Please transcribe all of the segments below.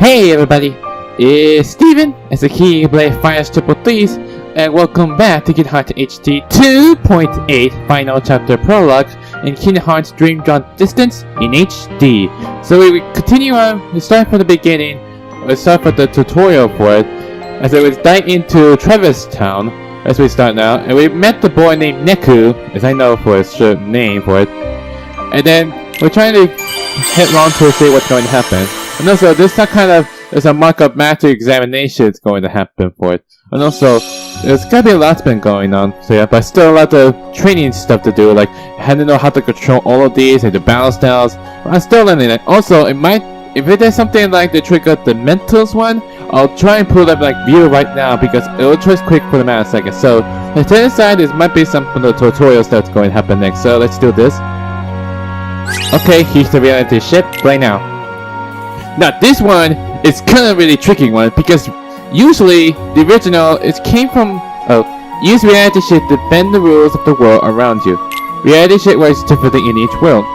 Hey everybody, it's Steven as the Keyblade Fires Triple Threes, and welcome back to Kingdom Hearts HD 2.8 Final Chapter Prologue in Kingdom Hearts Dream Drop Distance in HD. So we continue on, we start from the beginning, we start with the tutorial for it, as we dive into Travis Town, as we start now, and we met the boy named Neku, as I know for his short name for it, and then we're trying to headlong to see what's going to happen. And also, there's a mock-up master examination that's going to happen for it. And also, there's gotta be a lot's been going on. So yeah, but still a lot of training stuff to do, like how to know how to control all of these and the battle styles. I'm still learning that. Also, if it is something like to trigger the mentals one, I'll try and pull up like view right now because it'll just quick for the matter of a second. So, the tennis side is might be some of the tutorials that's going to happen next. So let's do this. Okay, here's the reality ship right now. Now this one is kind of really tricky one because usually the original came from use reality ship to bend the rules of the world around you. Reality ship works differently in each world.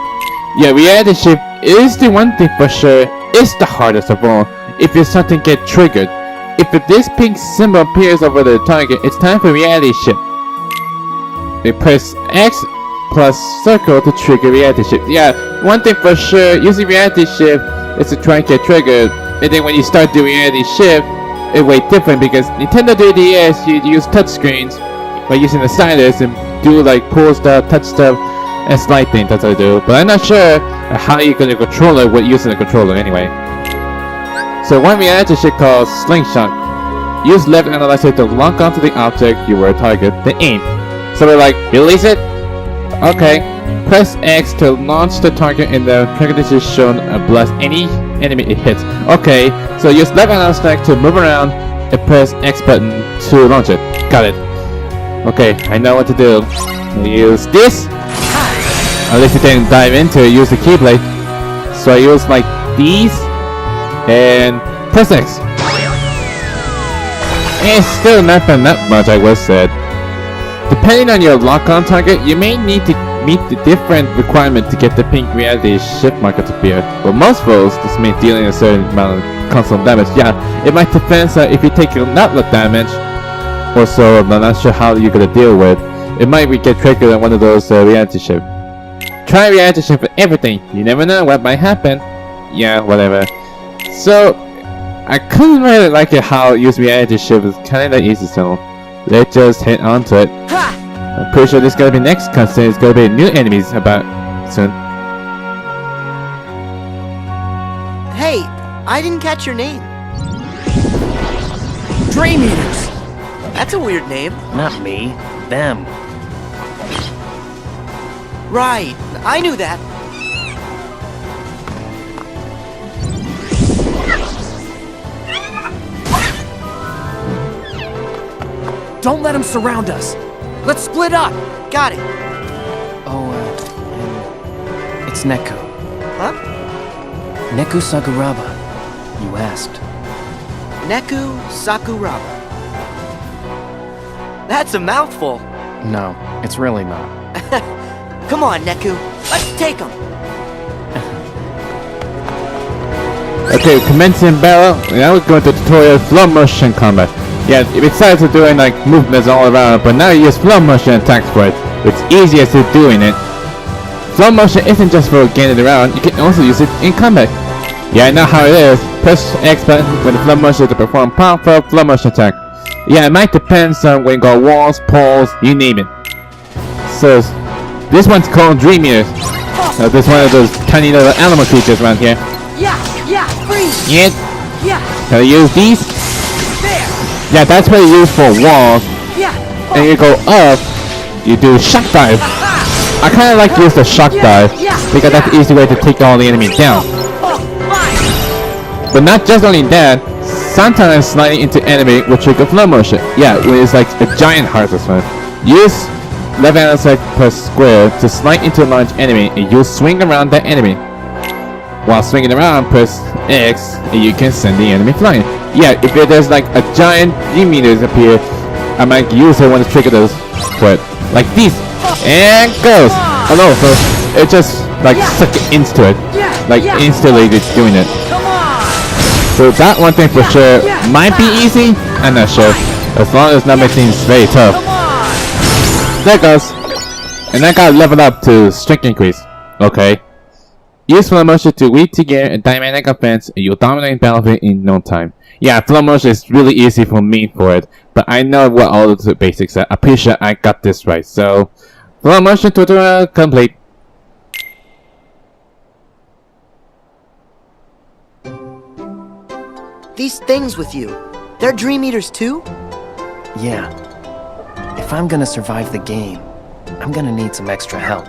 Yeah, reality ship is the one thing for sure. It's the hardest of all. If it's something get triggered, if this pink symbol appears over the target, it's time for reality ship. They press X plus circle to trigger reality ship. Yeah, one thing for sure. Using reality ship is to try and get triggered, and then when you start doing reality shift, it's way different because Nintendo 3DS you use touchscreens by using the stylus and do like pull stuff, touch stuff, and slide things. That's what I do. But I'm not sure how you're gonna control it with using the controller anyway. So one reality shift called slingshot. Use left analyzer to lock onto the object you were target, then aim. So we're like release it. Okay. Press X to launch the target and the target is shown blast any enemy it hits. Okay, so use left analyzer to move around and press X button to launch it. Got it. Okay, I know what to do. Use this. At least you can dive into it, use the keyblade. So I use like these and press X. It's still not been that much, I would say. Depending on your lock-on target, you may need to meet the different requirement to get the pink reality shift marker to appear. But most roles, this means dealing a certain amount of constant damage. Yeah, it might depend if you take a lot of damage, or so. I'm not sure how you're gonna deal with. It might get triggered on one of those reality shift. Try reality shift for everything. You never know what might happen. Yeah, whatever. So I couldn't really like it how use reality shift is kind of easy. So let's just head on to it. I'm pretty sure this is gonna be next cutscene. It's gonna be new enemies about soon. Hey, I didn't catch your name. Dream Eaters! That's a weird name. Not me, them. Right, I knew that. Don't let them surround us. Let's split up! Got it. Oh, it's Neku. Huh? Neku Sakuraba. You asked. Neku Sakuraba. That's a mouthful. No, it's really not. Come on, Neku. Let's take him. Okay, commencing battle. Now we're going to tutorial flow motion combat. Yeah, besides doing like movements all around, but now you use flow motion attacks for it. It's easiest to doing it. Flow motion isn't just for getting around, you can also use it in combat. Yeah, I know how it is. Press X button with the flow motion to perform powerful flow motion attack. Yeah, it might depend on when you go walls, poles, you name it. So this one's called Dream Eaters. This is one of those tiny little animal creatures around here. Yeah, freeze. Yeah. Can I use these? There. Yeah, that's what you use for walls. Yeah. And you go up, you do shock dive. I kind of like to use the shock dive because that's the easy way to take all the enemies down. But not just only that, sometimes sliding into enemy will trigger flow motion. Yeah, when it's like a giant heart or something. Use left analyzer press square to slide into a large enemy and you'll swing around that enemy. While swinging around, press X and you can send the enemy flying. Yeah, if there's like a giant Dream Eaters appear, I might use it when to trigger those. But like these, and goes. Oh no, so it just like suck into it, like instantly it's doing it. So that one thing for sure might be easy. I'm not sure. As long as not making things very tough. There it goes. And I got leveled up to strength increase. Okay. Use flow motion to weave together a dynamic offense and you'll dominate battlefield in no time. Yeah, flow motion is really easy for me for it, but I know what all the basics are. I'm pretty sure I got this right. So, flow motion tutorial complete. These things with you, they're Dream Eaters too? Yeah. If I'm gonna survive the game, I'm gonna need some extra help.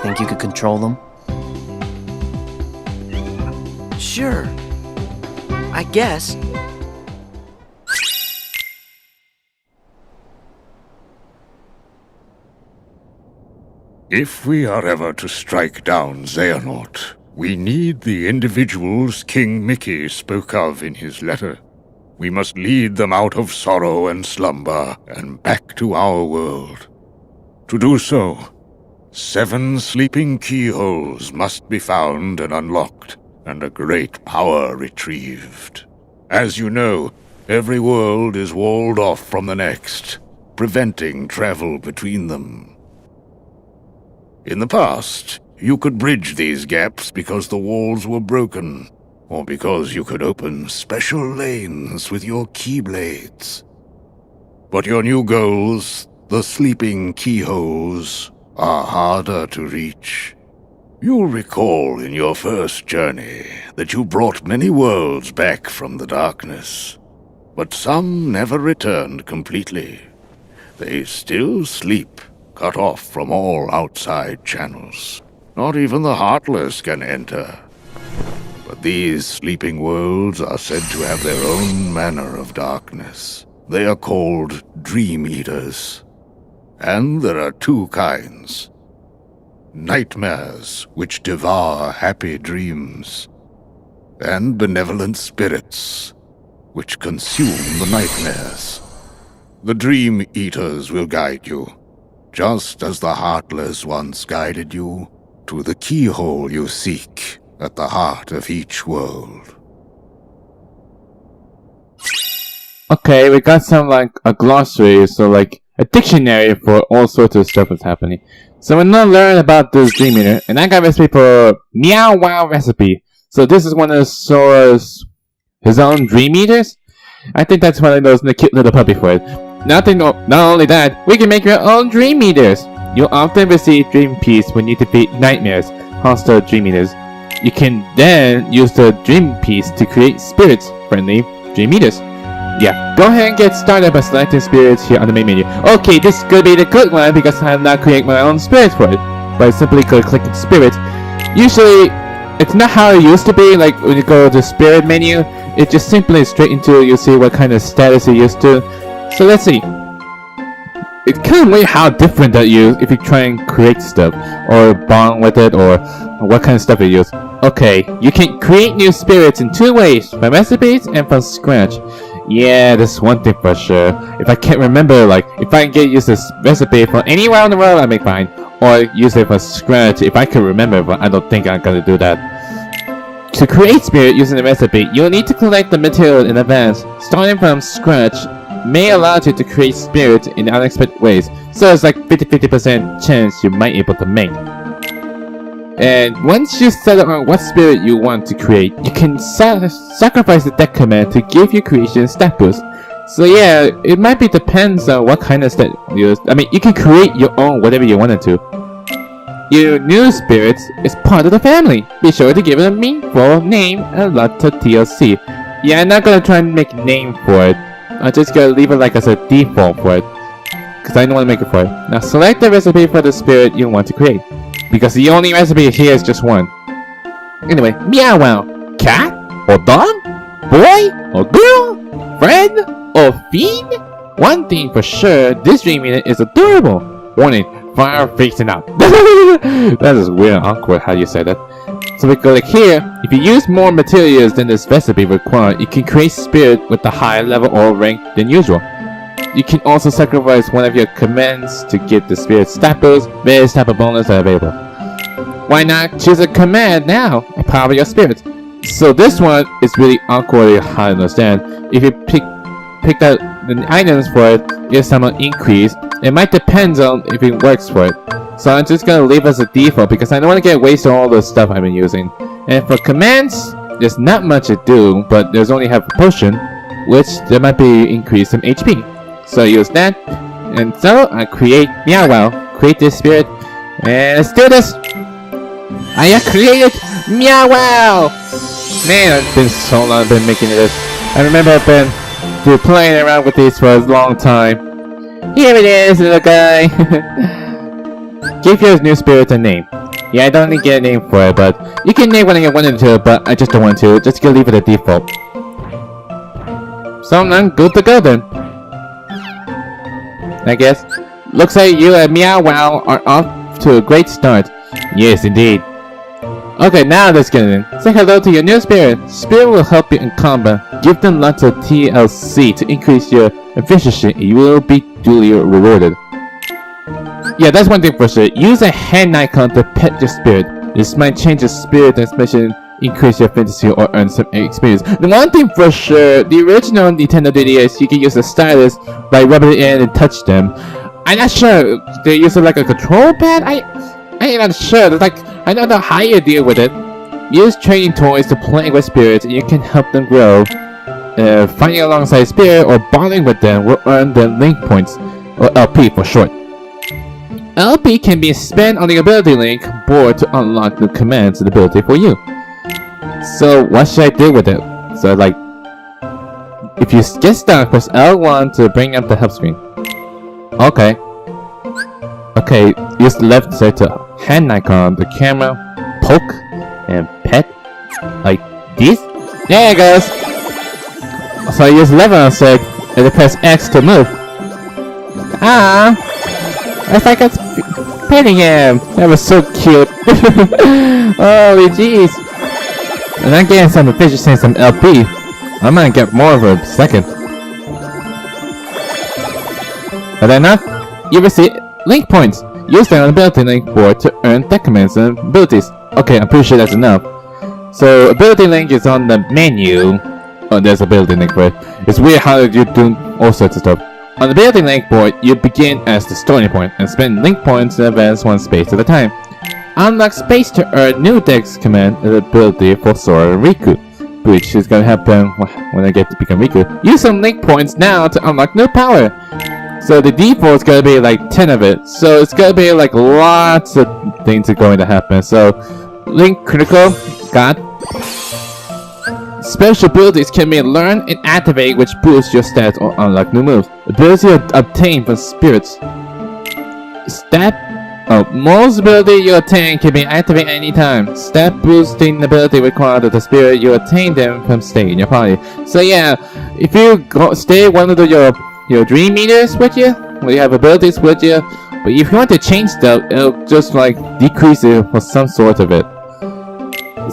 Think you could control them? Sure. I guess. If we are ever to strike down Xehanort, we need the individuals King Mickey spoke of in his letter. We must lead them out of sorrow and slumber and back to our world. To do so, 7 sleeping keyholes must be found and unlocked, and a great power retrieved. As you know, every world is walled off from the next, preventing travel between them. In the past, you could bridge these gaps because the walls were broken, or because you could open special lanes with your keyblades. But your new goals, the sleeping keyholes, are harder to reach. You'll recall in your first journey that you brought many worlds back from the darkness, but some never returned completely. They still sleep, cut off from all outside channels. Not even the Heartless can enter. But these sleeping worlds are said to have their own manner of darkness. They are called Dream Eaters. And there are 2 kinds. Nightmares, which devour happy dreams, and benevolent spirits, which consume the nightmares. The Dream Eaters will guide you, just as the Heartless once guided you, to the keyhole you seek at the heart of each world. Okay, we got some like a glossary, so like a dictionary for all sorts of stuff that's happening. So we're gonna learn about this Dream Eater, and I got a recipe for Meow Wow recipe. So this is one of Sora's his own Dream Eaters. I think that's one of those the cute little puppy for it. Not only that, we can make your own Dream Eaters. You'll often receive Dream Piece when you defeat nightmares, hostile Dream Eaters. You can then use the Dream Piece to create spirits-friendly Dream Eaters. Yeah, go ahead and get started by selecting spirits here on the main menu. Okay, this is gonna be the good one because I have not created my own spirits for it. By simply clicking spirit. Usually, it's not how it used to be, like when you go to the spirit menu, it just simply straight into you see what kind of status it used to. So let's see. It's kind of weird how different that you if you try and create stuff or bond with it or what kind of stuff you use. Okay, you can create new spirits in 2 ways, from recipes and from scratch. Yeah, that's one thing for sure. If I can't remember, like, if I can use this recipe from anywhere in the world, I'll be fine. Or use it from scratch if I can remember, but I don't think I'm gonna do that. To create spirit using the recipe, you'll need to collect the material in advance. Starting from scratch may allow you to create spirit in unexpected ways, so it's like 50% chance you might be able to make. And once you settle on what spirit you want to create, you can sacrifice the deck command to give your creation stat boost. So yeah, it might be depends on what kind of stat you use. I mean, you can create your own whatever you wanted to. Your new spirits is part of the family. Be sure to give it a meaningful name and a lot of TLC. Yeah, I'm not gonna try and make a name for it. I'm just gonna leave it like as a default for it, because I don't want to make it for it. Now select the recipe for the spirit you want to create, because the only recipe here is just one. Anyway, Meow Wow. Cat? Or dog? Boy? Or girl? Friend? Or fiend? One thing for sure, this Dream Eater is adorable. Warning, fire facing up. That is weird and awkward how you said that. So we click here. If you use more materials than this recipe requires, you can create spirit with a higher level or rank than usual. You can also sacrifice one of your commands to get the spirit stat boost. Various type of bonus are available. Why not choose a command now and power your spirit? So this one is really awkwardly hard to understand. If you pick out the items for it, your summon increase. It might depend on if it works for it. So I'm just gonna leave as a default because I don't want to get wasted on all the stuff I've been using. And for commands, there's not much to do, but there's only half a potion, which there might be increase some HP. So I use that, and so I create Meow Wow, create this spirit, and let's do this! I have created Meow Wow! Man, it's been so long I've been making this. I remember I've been playing around with these for a long time. Here it is, little guy! Give your new spirit a name. Yeah, I don't need to get a name for it, but you can name when you wanted to, but I just don't want to. Just gonna leave it a default. So I'm good to go then. I guess. Looks like you and Meow Wow are off to a great start. Yes, indeed. Okay, now let's get in. Say hello to your new spirit. Spirit will help you in combat. Give them lots of TLC to increase your efficiency. You will be duly rewarded. Yeah, that's one thing for sure. Use a hand icon to pet your spirit. This might change your spirit and especially increase your efficiency or earn some experience. The one thing for sure, the original Nintendo DDS, you can use the stylus by rubbing it in and touch them. I'm not sure. They use it like a control pad? I ain't not sure. It's like, I don't know how you deal with it. Use training toys to play with spirits and you can help them grow. Fighting alongside spirit or bonding with them will earn them link points, or LP for short. LP can be spent on the ability link board to unlock the commands and ability for you. So what should I do with it? So like, if you get stuck, press L1 to bring up the help screen. Okay. Okay, use the left side to hand icon, the camera, poke, and pet. Like this? There it goes! So I use left analog and then press X to move. Ah! It's like it's petting him! That was so cute! Holy jeez! And I'm getting some efficiency and some LP. I might get more of a second. Are that enough? You receive link points. Use them on the ability link board to earn deck commands and abilities. Okay, I'm pretty sure that's enough. So ability link is on the menu. Oh, there's ability link for it. It's weird how you do all sorts of stuff. On the ability link board, you begin as the starting point and spend link points to advance one space at a time. Unlock space to earn new dex command and ability for Sora and Riku, which is gonna happen when I get to become Riku. Use some link points now to unlock new power. So the default is gonna be like 10 of it. So it's gonna be like lots of things are going to happen. So link critical, got. Special abilities can be learned and activate, which boosts your stats or unlock new moves. Ability obtained from spirits. Most ability you attain can be activated anytime. Stat boosting ability required of the spirit you attain them from staying in your party. So yeah, if you stay one of your dream meters with you, or you have abilities with you, but if you want to change stuff, it'll just like decrease it for some sort of it.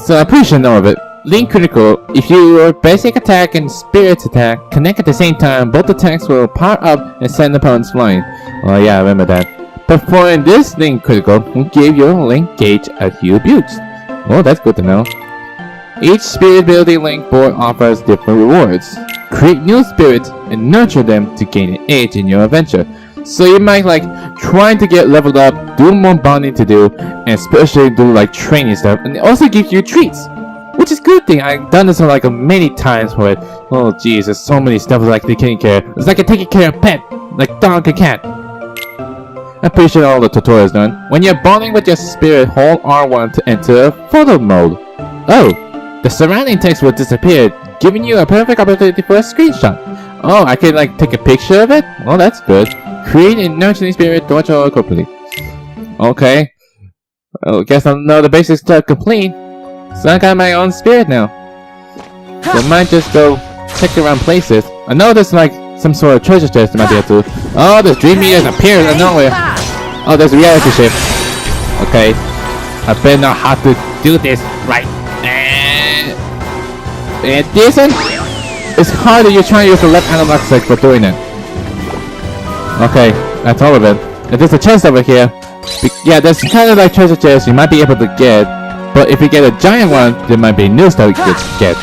So I'm pretty sure know of it. Link critical. If your basic attack and spirit attack connect at the same time, both attacks will power up and send opponents flying. Oh yeah, I remember that. Performing this link critical will give your link gauge a few builds. Oh, that's good to know. Each spirit building link board offers different rewards. Create new spirits and nurture them to gain an edge in your adventure. So you might like trying to get leveled up, do more bonding to do, and especially do like training stuff, and it also gives you treats. Which is a good thing. I've done this like many times where, oh jeez, there's so many stuff like taking care. It's like taking care of a pet, like dog and cat. I'm pretty sure all the tutorials done. When you're bonding with your spirit, hold R1 to enter photo mode. Oh, the surrounding text will disappear, giving you a perfect opportunity for a screenshot. Oh, I can like take a picture of it? Well, that's good. Create a nurturing spirit to watch all correctly. Okay. I guess I know the basics stuff complete. So I got my own spirit now. So I might just go check around places. I know there's like some sort of treasure chest I might be able to. Oh, there's dream meters appeared out of nowhere. Oh, there's a reality shift. Okay. I better know how to do this right. And this one? It's harder. You're trying to use the left analog stick for doing it. Okay, that's all of it. And there's a chest over here. Yeah, there's kind of like treasure chest you might be able to get. But if you get a giant one, there might be news that we could get.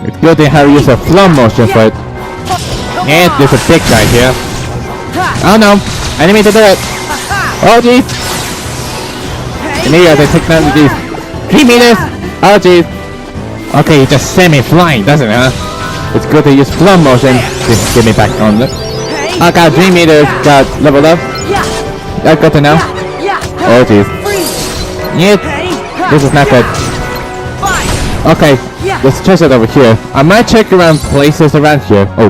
It's good they have used a flow motion for it. And there's a big guy here. Oh no! I didn't mean to do it! Oh jeez! And maybe I have to take down these 3 meters! Oh jeez! Okay, it just sent me flying, doesn't it, huh? It's good to use flow motion to get me back on it. I got 3 meters, got leveled up. That's good to know. Oh jeez. Yeah, this is not good. Okay, let's test it over here. I might check around places around here. Oh,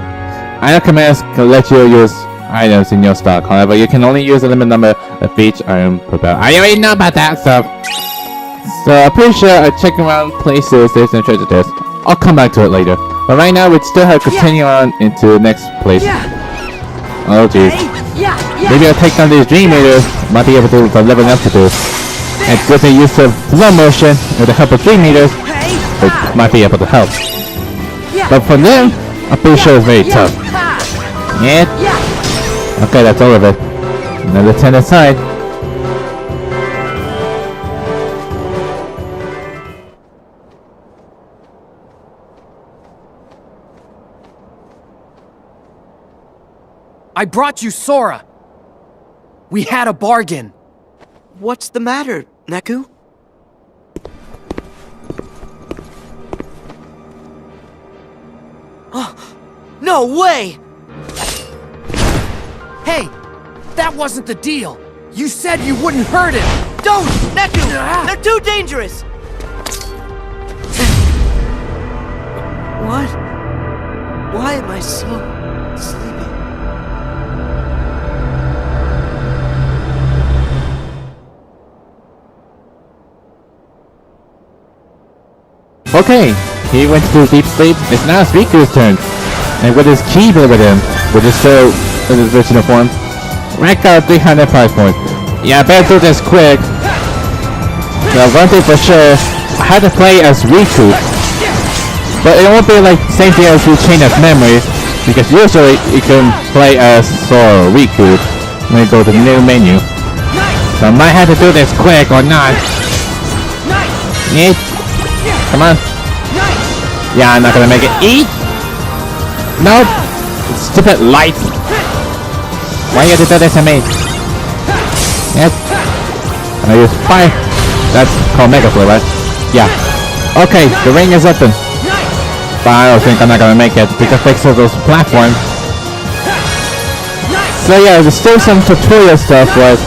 item commands can let you use items in your stock. However, you can only use a limited number of each item per battle. I already know about that stuff. So I'm pretty sure I check around places there's no treasure chest. I'll come back to it later. But right now, we still have to continue on into the next place. Oh jeez. Maybe I'll take down these dream meters. Might be able to do the leveling up to do. And with the use of flow motion with the help of 3 meters, it might be able to help. But for them, I'm pretty sure it's very tough. Yeah. Okay, that's all of it. Another 10 aside. I brought you Sora! We had a bargain! What's the matter, Neku? Oh, no way! Hey! That wasn't the deal! You said you wouldn't hurt him! Don't! Neku! They're too dangerous! What? Why am I so sleepy? Okay, he went to deep sleep. It's now Riku's turn. And with his keyboard with him, which is still in his original form, rank out 300 prize points. Yeah, I better do this quick. Now, one thing for sure, I had to play as Riku. But it won't be like the same thing as you Chain of Memory, because usually you can play as Sora or Riku when you go to the new menu. So I might have to do this quick or not. Yeah. Come on. Yeah, I'm not gonna make it. Eat! Nope! Stupid light! Why you have to do this to me? Yes. I use fire. That's called Mega Flare, right? Yeah. Okay, the ring is open. But I don't think I'm not gonna make it because fix all those platforms. So yeah, there's still some tutorial stuff, but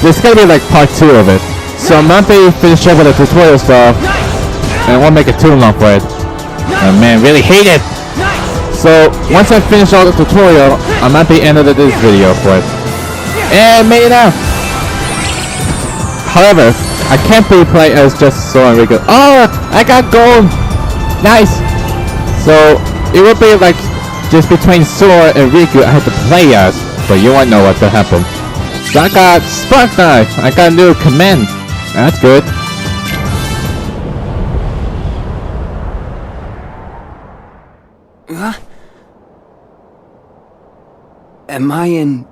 there's gonna be like part 2 of it. So I might be finished up with the tutorial stuff. And I won't make it too long for it. Oh man, really hate it! So, once I finish all the tutorial, I might be ending this video for it. And made it out! However, I can't play as just Sora and Riku. Oh! I got gold! Nice! So, it would be like, just between Sora and Riku I had to play as, but you won't know what's gonna happen. So I got Spark Knife! I got a new command! That's good. Am I in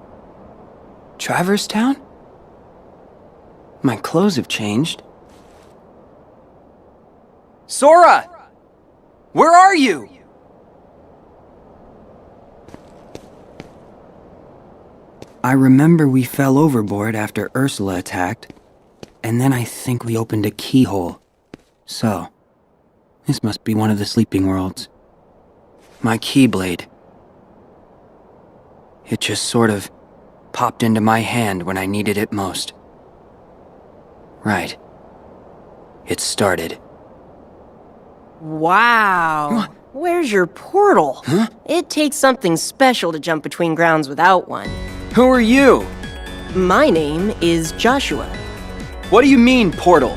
Traverse Town? My clothes have changed. Sora! Where are you? I remember we fell overboard after Ursula attacked, and then I think we opened a keyhole. So, this must be one of the sleeping worlds. My Keyblade. It just sort of popped into my hand when I needed it most. Right. It started. Wow. Where's your portal? Huh? It takes something special to jump between grounds without one. Who are you? My name is Joshua. What do you mean, portal?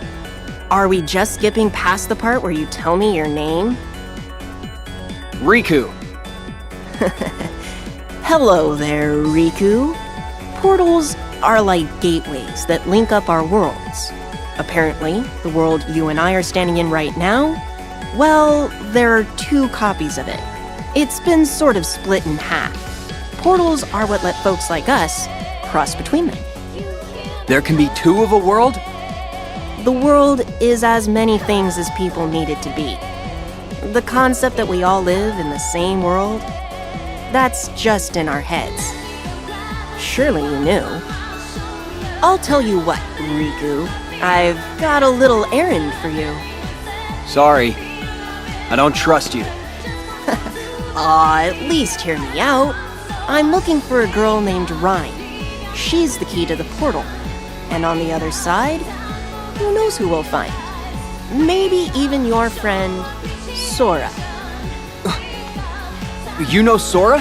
Are we just skipping past the part where you tell me your name? Riku. Hello there, Riku. Portals are like gateways that link up our worlds. Apparently, the world you and I are standing in right now, well, there are 2 copies of it. It's been sort of split in half. Portals are what let folks like us cross between them. There can be 2 of a world? the world is as many things as people need it to be. The concept that we all live in the same world, that's just in our heads. Surely you knew. I'll tell you what, Riku. I've got a little errand for you. Sorry. I don't trust you. At least hear me out. I'm looking for a girl named Rhyme. She's the key to the portal. And on the other side, who knows who we'll find? Maybe even your friend, Sora. You know Sora?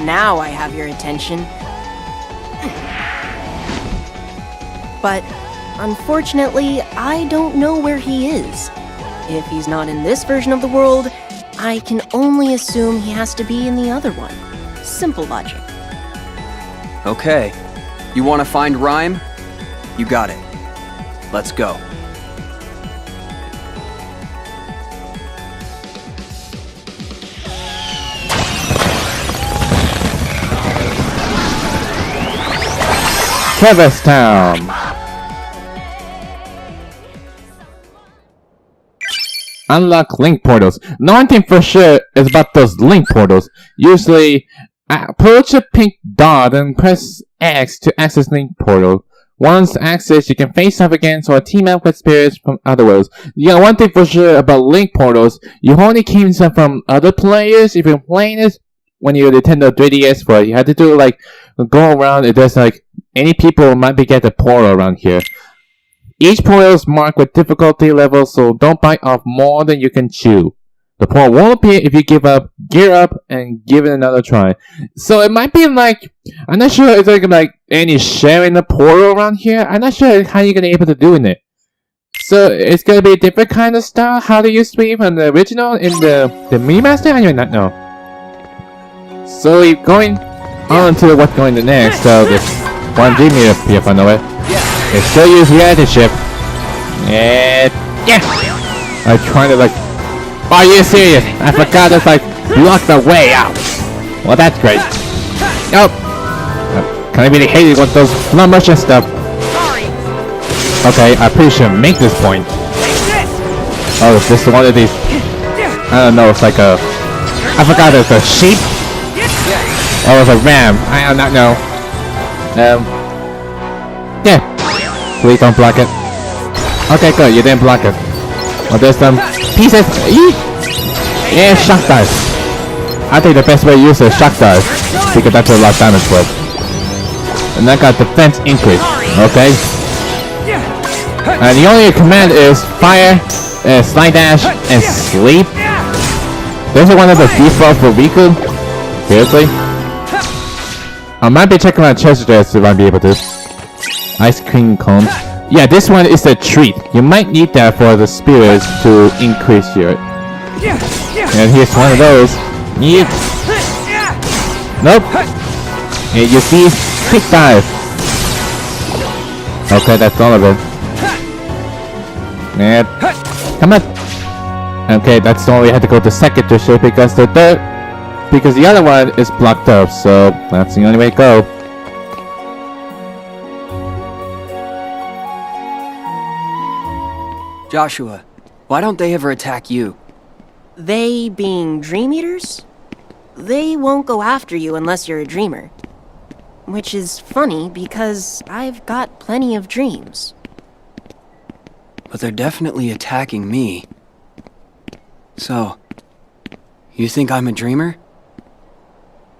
Now I have your attention. But unfortunately, I don't know where he is. If he's not in this version of the world, I can only assume he has to be in the other one. Simple logic. Okay. You want to find Rhyme? You got it. Let's go. Town. Unlock link portals. Now one thing for sure is about those link portals. Usually, approach a pink dot and press X to access link portal. Once accessed, you can face off against or team up with spirits from other worlds. Yeah, one thing for sure about link portals, you only can use them from other players. If you're playing this when you're Nintendo 3DS, but you have to do like go around. It does like any people might be get the portal around here. Each portal is marked with difficulty level, so don't bite off more than you can chew. The portal won't appear if you give up, gear up, and give it another try. So it might be like, I'm not sure if there's like any sharing the portal around here. I'm not sure how you're gonna be able to do it. So it's gonna be a different kind of style. How do you stream from the original in the remaster? I do not know. So we're going on to what's going to next. So this one G meter here from the way. It's still use reality shift. And yeah, I'm trying to like. Are you serious? I forgot to like block the way out. Well, that's great. Nope. Kind of really hated with those slow motion stuff. Okay, I pretty sure make this point. Oh, is this one of these? I don't know. It's like a. I forgot it's a sheep. Oh, it's a ram. I do not know. Yeah. Please don't block it. Okay, good. You didn't block it. Well, there's some pieces. Yeah, shock dive. I think the best way to use a shock dive because that's a lot of damage with. And I got defense increase. Okay. And the only command is fire, slide dash, and sleep. This is one of the defaults for Riku. Seriously. I might be checking my treasure chest if I'll be able to. Ice cream cone. Yeah, this one is a treat. You might need that for the spirits to increase your. And here's one of those. Yep. Nope. And you see, quick dive. Okay, that's all of it. And come on. Okay, that's all we had to go to second treasure because the other one is blocked up. So that's the only way to go. Joshua, why don't they ever attack you? They being Dream Eaters? They won't go after you unless you're a dreamer. Which is funny because I've got plenty of dreams. But they're definitely attacking me. So, you think I'm a dreamer?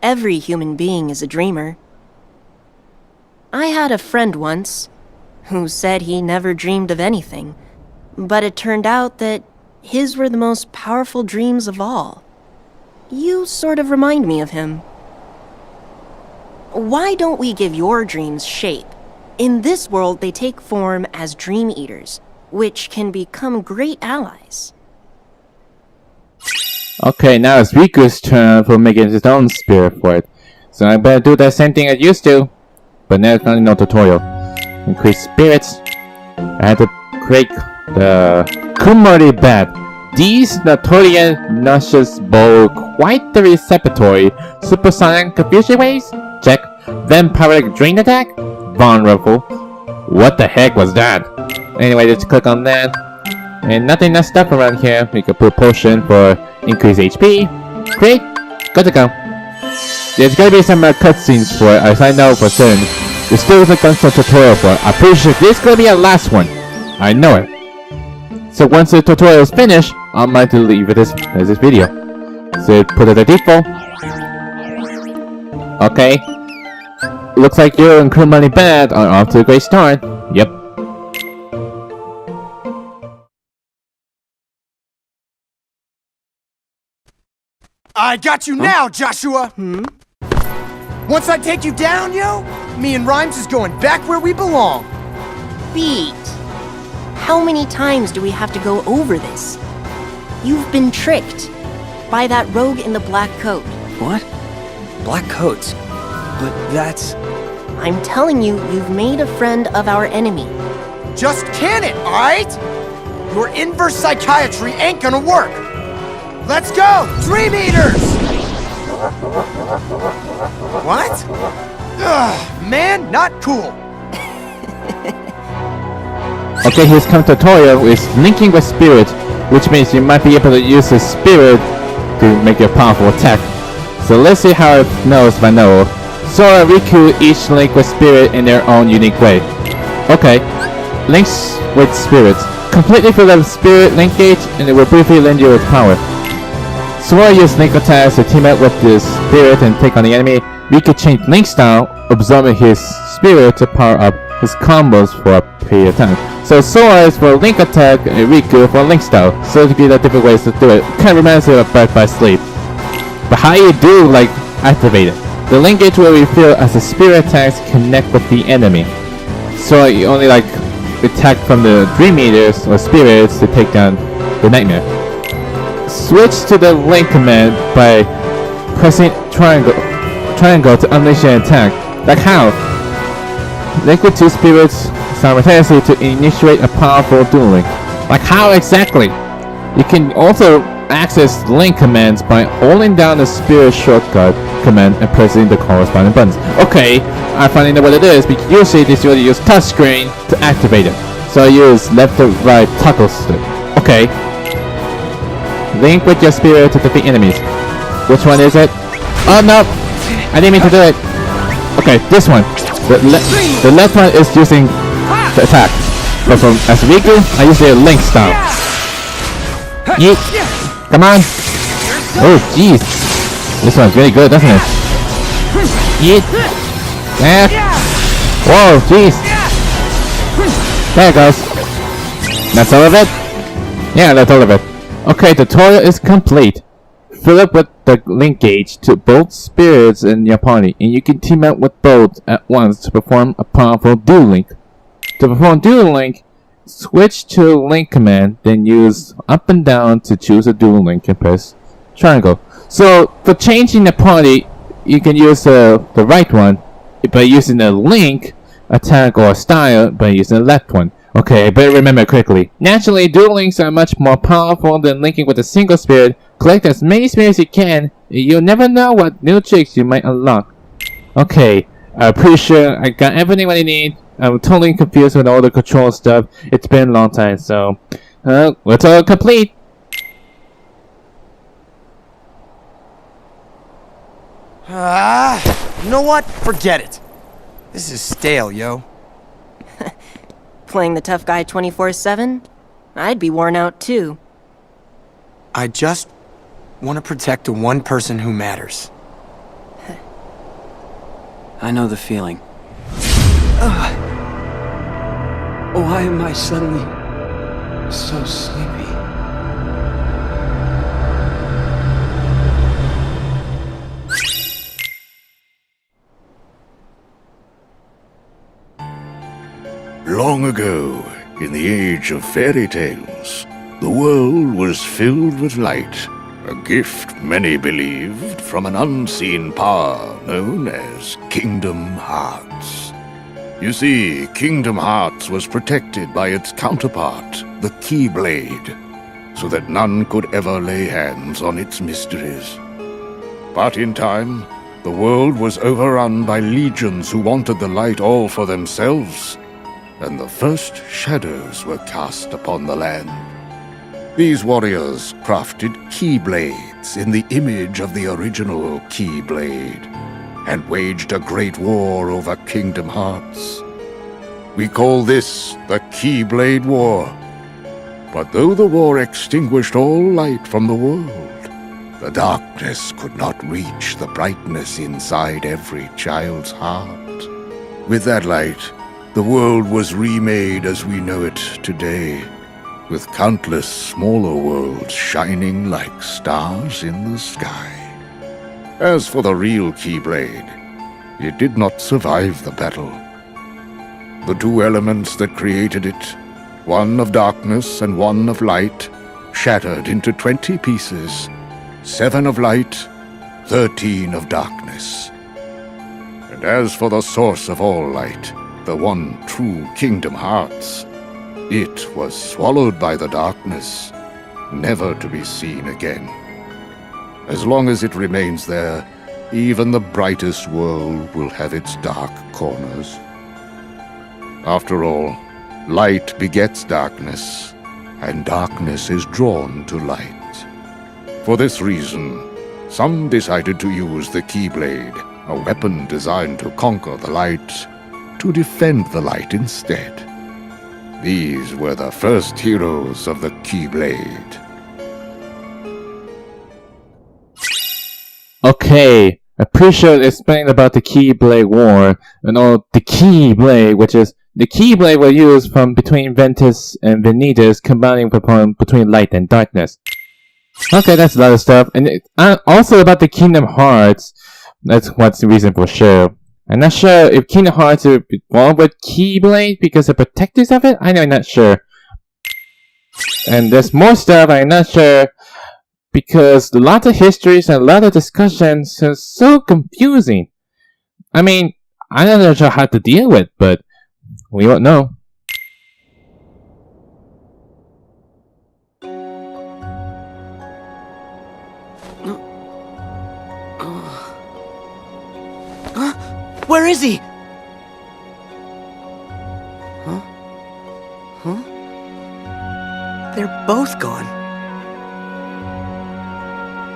Every human being is a dreamer. I had a friend once who said he never dreamed of anything. But it turned out that his were the most powerful dreams of all. You sort of remind me of him. Why don't we give your dreams shape? In this world, they take form as Dream Eaters, which can become great allies. Okay, now it's Riku's turn for making his own spirit for it. So I better do the same thing I used to. But now it's no tutorial. Increase spirits. I had to create the Kumari Bat. These notorious nauseous bowl quite the receptory. Supersonic confusion waves? Check. Vampiric drain attack? Vulnerable. What the heck was that? Anyway, just click on that. And nothing much stuff around here. We can put potion for increased HP. Great, good to go. There's gonna be some cutscenes for it, as I know for certain. There's still a bunch of tutorial for it. I'm pretty sure this is gonna be our last one. I know it. So once the tutorial is finished, I might leave this video. So put it at default. Okay. Looks like you and Crew Money Bad are off to a great start. Yep. I got you now, Joshua! Once I take you down, yo, me and Rhymes is going back where we belong. Beat. How many times do we have to go over this? You've been tricked by that rogue in the black coat. What? Black coats? But that's... I'm telling you, you've made a friend of our enemy. Just can it, alright? Your inverse psychiatry ain't gonna work. Let's go! Dream Eaters! What? Ugh, man, not cool. Okay, here's come tutorial is linking with spirit, which means you might be able to use the spirit to make a powerful attack. So let's see how it knows by now. Sora and Riku each link with spirit in their own unique way. Okay, links with spirits. Completely fill up spirit link gauge and it will briefly lend you its power. Sora used link attacks to team up with the spirit and take on the enemy. Riku changed link style, absorbing his spirit to power up his combos for a period of time. So Sora is for link attack and Riku for link style. So to be the different ways to do it. Kind of reminds me of Birth by Sleep. But how you do like activate it? The link gauge will refill as the spirit attacks connect with the enemy. So you only like attack from the Dream Eaters or spirits to take down the Nightmare. Switch to the link command by pressing triangle to unleash an attack. Like how? Link with two spirits simultaneously to initiate a powerful dual link. Like how exactly? You can also access link commands by holding down the spirit shortcut command and pressing the corresponding buttons. Okay, I finally know what it is, because usually this will use touchscreen to activate it. So I use left to right toggle stick. Okay. Link with your spirit to defeat enemies. Which one is it? Oh no! I didn't mean to do it. Okay, this one. The left one is using the attack. But from as Riku, I use the link style. Yeet. Come on. Oh jeez. This one's really good, doesn't it? Yeet. There. Whoa, jeez. There it goes. That's all of it? Yeah, that's all of it. Okay, the tutorial is complete. Fill up with the link gauge to both spirits in your party, and you can team up with both at once to perform a powerful dual link. To perform dual link, switch to link command, then use up and down to choose a dual link and press triangle. So for changing the party, you can use the right one by using the link attack or style by using the left one. Okay, but remember quickly. Naturally, dual links are much more powerful than linking with a single spirit. Collect as many spirits as you can. You'll never know what new tricks you might unlock. Okay, I'm pretty sure I got everything what I need. I'm totally confused with all the control stuff. It's been a long time, so it's all complete. You know what? Forget it. This is stale, yo. Playing the tough guy 24/7? I'd be worn out too. I just want to protect the one person who matters. I know the feeling. Why am I suddenly so sleepy? Long ago, in the age of fairy tales, the world was filled with light, a gift many believed from an unseen power known as Kingdom Hearts. You see, Kingdom Hearts was protected by its counterpart, the Keyblade, so that none could ever lay hands on its mysteries. But in time, the world was overrun by legions who wanted the light all for themselves. and the first shadows were cast upon the land. These warriors crafted keyblades in the image of the original Keyblade, and waged a great war over Kingdom Hearts. We call this the Keyblade War. But though the war extinguished all light from the world, the darkness could not reach the brightness inside every child's heart. With that light, the world was remade as we know it today, with countless smaller worlds shining like stars in the sky. As for the real Keyblade, it did not survive the battle. The two elements that created it, one of darkness and one of light, shattered into 20 pieces, 7 of light, 13 of darkness. And as for the source of all light, the one true Kingdom Hearts, it was swallowed by the darkness, never to be seen again. As long as it remains there, even the brightest world will have its dark corners. After all, light begets darkness, and darkness is drawn to light. For this reason, some decided to use the Keyblade, a weapon designed to conquer the light, to defend the light instead. These were the first heroes of the Keyblade. Okay, I'm pretty sure explaining about the Keyblade War, and all the Keyblade, which is the Keyblade were used from between Ventus and Vanitas, combining between light and darkness. Okay, that's a lot of stuff. And also about the Kingdom Hearts, that's what's the reason for sure. I'm not sure if Kingdom Hearts are involved with Keyblade because they're protectors of it. I'm not sure. And there's more stuff I'm not sure because a lot of histories and a lot of discussions are so confusing. I mean, I'm not sure how to deal with, but we won't know. Where is he? Huh? They're both gone.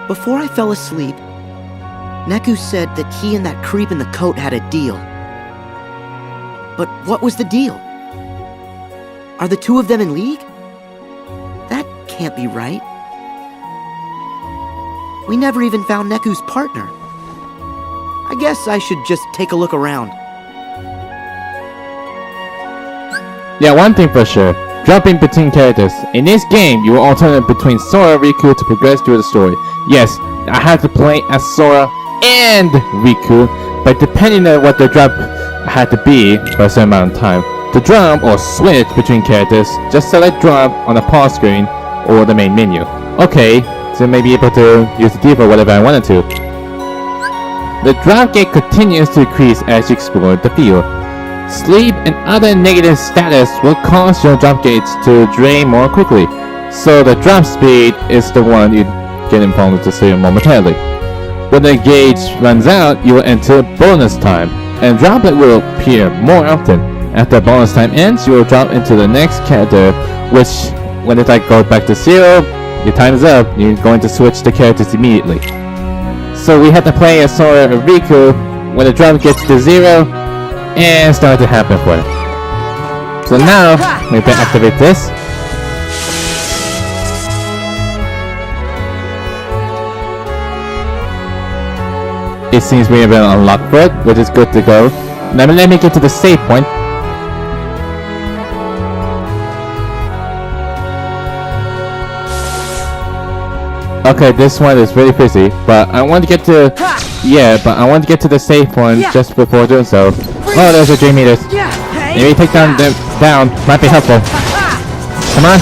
Before I fell asleep, Neku said that he and that creep in the coat had a deal. But what was the deal? Are the two of them in league? That can't be right. We never even found Neku's partner. I guess I should just take a look around. Yeah, one thing for sure. Dropping between characters. In this game, you will alternate between Sora and Riku to progress through the story. Yes, I have to play as Sora and Riku, but depending on what the drop had to be for a certain amount of time. To drop or switch between characters, just select drop on the pause screen or the main menu. Okay, so I may be able to use the default whatever I wanted to. The drop gate continues to increase as you explore the field. Sleep and other negative status will cause your drop gates to drain more quickly, so the drop speed is the one you get informed to see momentarily. When the gauge runs out, you will enter bonus time, and droplet will appear more often. After bonus time ends, you will drop into the next character, which, when the time goes back to 0, your time is up, you're going to switch the characters immediately. So we had to play as Sora and Riku when the drop gets to 0 and start to happen for it. So now, we can activate this. It seems we have been unlocked for it, which is good to go. Now let me get to the save point. Okay, this one is really busy, but I want to get to... Yeah, but I want to get to the save point just before doing so. Oh, there's a dream meters. Maybe take them down might be helpful. Come on.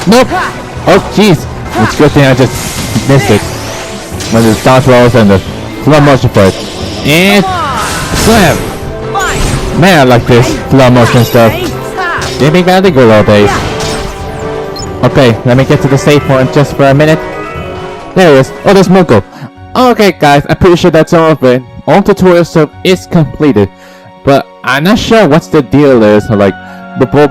Nope. Oh, jeez. It's a good thing I just missed it. When the dodge rolls and the slow motion for it. And... Slam! Man, I like this slow motion stuff. They make that the good old days. Okay, let me get to the save point just for a minute. There it is. Oh, there's Moko. Okay, guys, I'm pretty sure that's all of it. All tutorial stuff is completed. but I'm not sure what's the deal is. Like, what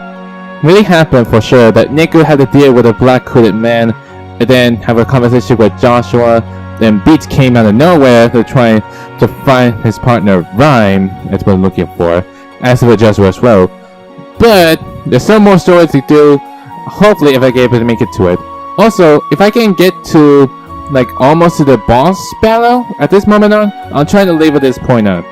really happened for sure that Neku had a deal with a black hooded man, and then have a conversation with Joshua. Then Beats came out of nowhere to try to find his partner Rhyme, that's what I'm looking for, as with Joshua's role. But there's some more stories to do. Hopefully, if I get able to make it to it. Also, if I can get to like almost to the boss battle at this moment on, I'll try to leave at this point on.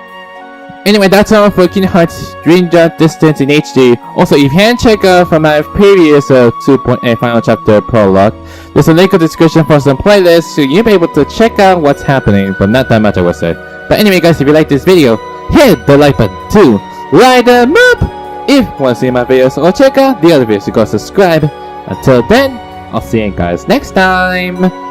Anyway, that's all for Kingdom Hearts Dream Drop Distance in HD. Also, if you can check out from my previous 2.8 Final Chapter Prologue, there's a link in the description for some playlists, so you'll be able to check out what's happening, but not that much I would say. But anyway guys, if you like this video, hit the like button too. Light them up! If you want to see my videos or check out the other videos, you go subscribe. Until then, I'll see you guys next time.